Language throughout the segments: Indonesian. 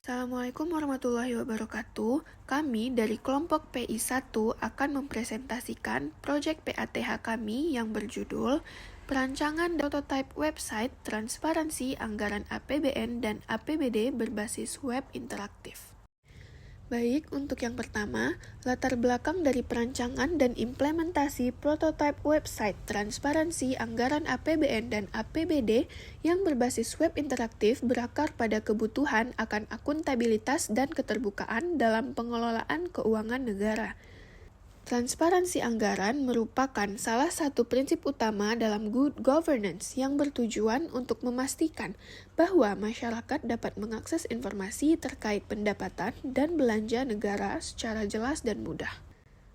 Assalamualaikum warahmatullahi wabarakatuh. Kami dari kelompok PI1 akan mempresentasikan proyek PATH kami yang berjudul Perancangan Prototipe Website Transparansi Anggaran APBN dan APBD berbasis web interaktif. Baik, untuk yang pertama, latar belakang dari perancangan dan implementasi prototipe website transparansi anggaran APBN dan APBD yang berbasis web interaktif berakar pada kebutuhan akan akuntabilitas dan keterbukaan dalam pengelolaan keuangan negara. Transparansi anggaran merupakan salah satu prinsip utama dalam good governance yang bertujuan untuk memastikan bahwa masyarakat dapat mengakses informasi terkait pendapatan dan belanja negara secara jelas dan mudah.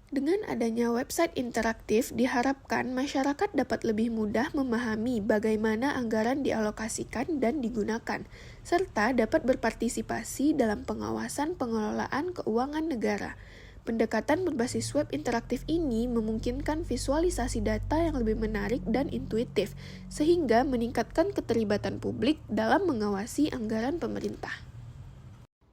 Dengan adanya website interaktif, diharapkan masyarakat dapat lebih mudah memahami bagaimana anggaran dialokasikan dan digunakan, serta dapat berpartisipasi dalam pengawasan pengelolaan keuangan negara. Pendekatan berbasis web interaktif ini memungkinkan visualisasi data yang lebih menarik dan intuitif, sehingga meningkatkan keterlibatan publik dalam mengawasi anggaran pemerintah.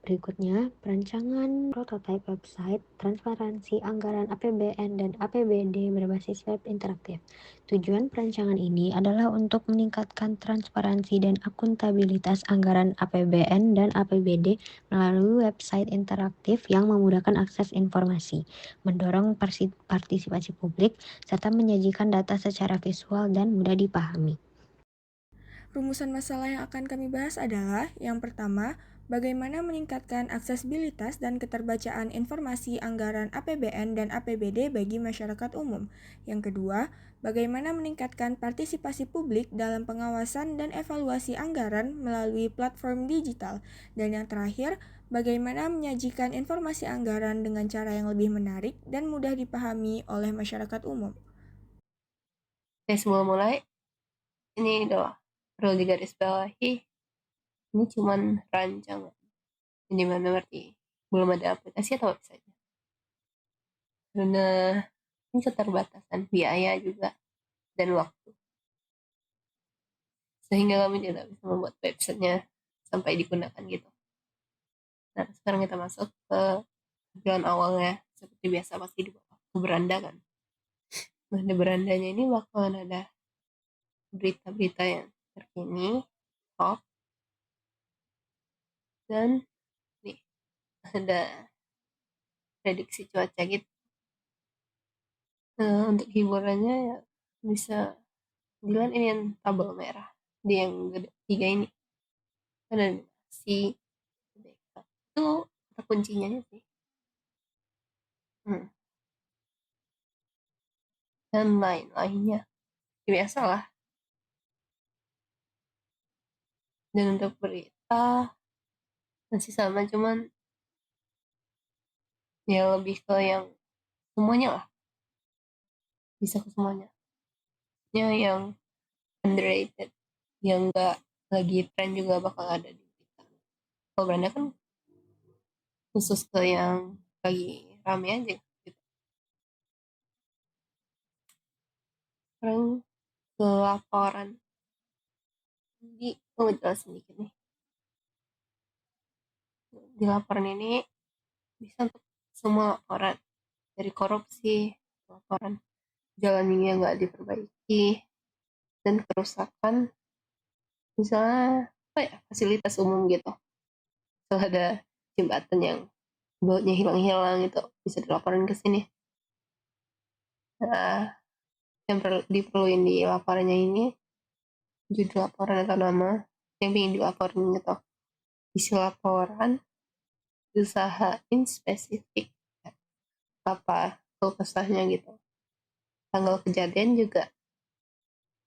Berikutnya, perancangan prototipe website transparansi anggaran APBN dan APBD berbasis web interaktif. Tujuan perancangan ini adalah untuk meningkatkan transparansi dan akuntabilitas anggaran APBN dan APBD melalui website interaktif yang memudahkan akses informasi, mendorong partisipasi publik, serta menyajikan data secara visual dan mudah dipahami. Rumusan masalah yang akan kami bahas adalah, yang pertama, bagaimana meningkatkan aksesibilitas dan keterbacaan informasi anggaran APBN dan APBD bagi masyarakat umum. Yang kedua, bagaimana meningkatkan partisipasi publik dalam pengawasan dan evaluasi anggaran melalui platform digital. Dan yang terakhir, bagaimana menyajikan informasi anggaran dengan cara yang lebih menarik dan mudah dipahami oleh masyarakat umum. Oke, sebelum mulai, ini doa perlu digarisbawahi, ini cuman rancangan. Ini mana berarti belum ada aplikasi atau website. Karena ini keterbatasan biaya juga dan waktu. Sehingga kami tidak bisa membuat websitenya sampai digunakan gitu. Nah, sekarang kita masuk ke tampilan awalnya. Seperti biasa pasti di bawah ke beranda kan. Nah, di berandanya ini bakalan ada berita-berita yang terkini, top, dan nih ada prediksi cuaca gitu. Nah, untuk hiburannya ya bisa bilang ini yang tabel merah di yang gede, tiga ini kan animasi itu kata kuncinya sih. Dan lain-lainnya ya, biasalah. Dan untuk berita masih sama, cuman ya lebih ke yang semuanya lah, bisa ke semuanya yang underrated, yang gak lagi tren juga bakal ada di berita. Kalau brandnya kan khusus ke yang lagi rame aja gitu. Sekarang ke laporan, jadi mau jelasin sedikit nih. Di laporan ini bisa untuk semua laporan, dari korupsi, laporan jalan yang nggak diperbaiki, dan kerusakan misalnya apa ya, fasilitas umum gitu. Kalau ada jembatan yang bautnya hilang-hilang itu bisa dilaporin ke sini. Nah, yang diperluin di laporannya ini judul laporan atau nama yang ingin dilaporin gitu, isi laporan, usahain spesifik apa kalau kesahnya gitu, tanggal kejadian juga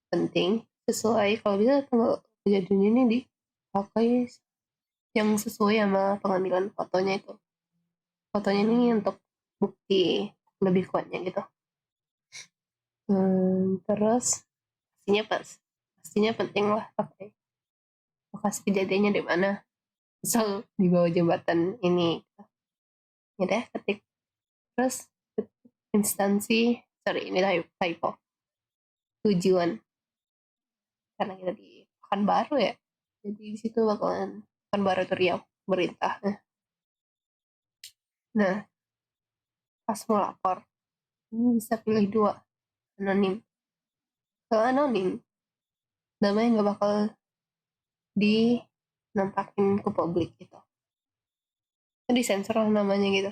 penting, sesuai kalau bisa tanggal kejadian ini dipakai yang sesuai sama pengambilan fotonya itu. Fotonya ini untuk bukti lebih kuatnya gitu. Terus pastinya penting lah, pakai lokasi kejadiannya di mana, misal di bawah jembatan ini gitu. Ya deh, ketik. Terus instansi, ini typo, tujuan, karena kita di Pekanbaru ya, jadi di situ bakalan Pekanbaru itu Riau, pemerintah. Nah, pas mau lapor, ini bisa pilih 2, anonim. Kalau anonim, namanya nggak bakal dinampakin ke publik gitu. Disensor lah namanya gitu.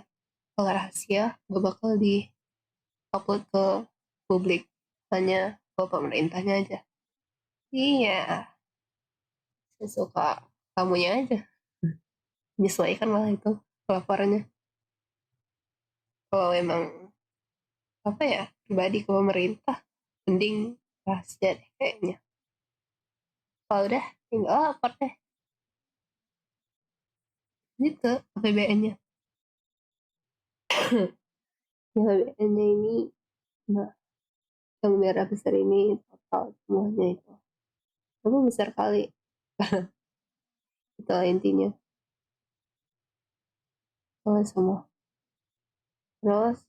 Kalau rahasia, nggak bakal di-upload ke publik. Hanya ke pemerintahnya aja. Iya, sesuka kamunya aja. Menyesuaikan lah itu laporannya. Kalau memang apa ya, pribadi ke pemerintah, mending rahasia deh kayaknya. Kalau udah, tinggal lapor deh. Gitu APBN-nya. APBN-nya ini, nah, yang merah besar ini total semuanya itu. Tapi besar kali. Itu intinya. Oleh semua. Terus,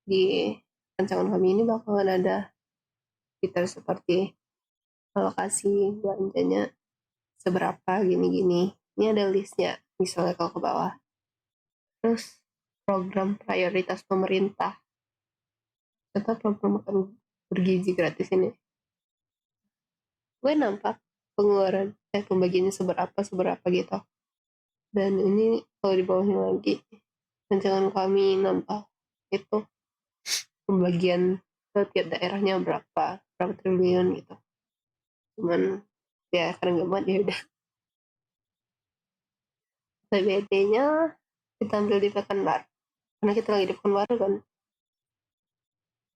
di rancangan kami ini bakalan ada fitur seperti alokasi belanjanya seberapa gini-gini. Ini ada listnya, misalnya kalau ke bawah. Terus program prioritas pemerintah atau program makan bergizi gratis ini. Gue nampak pengeluaran pembagiannya seberapa gitu. Dan ini kalau di bawahnya lagi, rancangan kami nampak itu pembagian ke tiap daerahnya berapa triliun gitu. Cuman ya karena nggak muat ya udah. PBT-nya kita ambil di Pekanbaru karena kita lagi di Pekanbaru kan.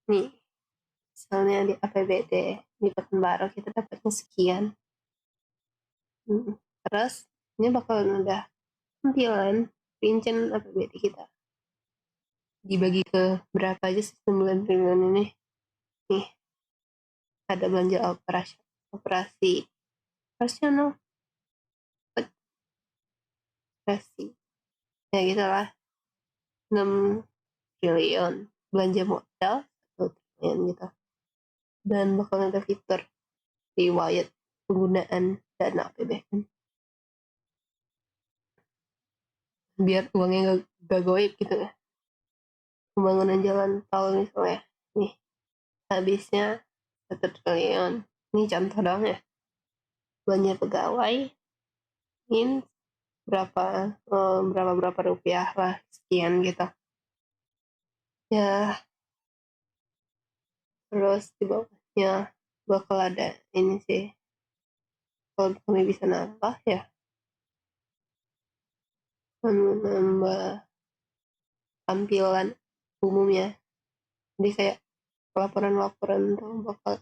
Nih, misalnya di APBD di Pekanbaru kita dapatnya sekian. Terus ini bakalan ada tampilan rincian APBD kita. Dibagi ke berapa aja sih 9 triliun ini. Nih, ada belanja operasi operasional, operasi. Ya gitu lah. 6 triliun. Belanja modal 1 triliun gitu. Dan bakal ada fitur riwayat penggunaan dana APBN. Biar uangnya gak goib gitu ya. Pembangunan jalan tol misalnya. Nih, habisnya 1 triliun. Ini contoh doang ya. Belanja pegawai, ini berapa rupiah lah, sekian gitu. Ya, terus di bawahnya bakal ada ini sih. Kalau kami bisa nambah ya, menambah tampilan umumnya. Jadi kayak laporan-laporan tuh bakal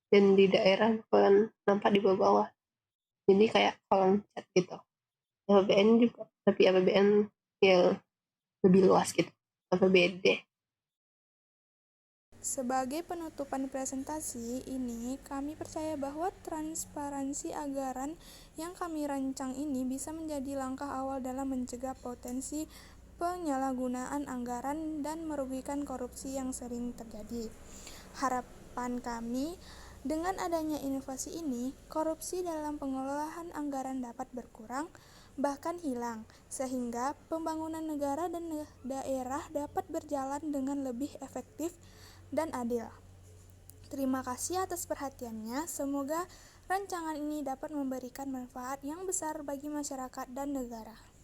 dan di daerah bakalan nampak di bawah-bawah. Jadi kayak kolom chat gitu. APBN juga, tapi APBN yang lebih luas gitu. APBD. Sebagai penutupan presentasi ini, kami percaya bahwa transparansi anggaran yang kami rancang ini bisa menjadi langkah awal dalam mencegah potensi penyalahgunaan anggaran dan merugikan korupsi yang sering terjadi. Harapan kami, dengan adanya inovasi ini, korupsi dalam pengelolaan anggaran dapat berkurang, bahkan hilang, sehingga pembangunan negara dan daerah dapat berjalan dengan lebih efektif dan adil. Terima kasih atas perhatiannya. Semoga rancangan ini dapat memberikan manfaat yang besar bagi masyarakat dan negara.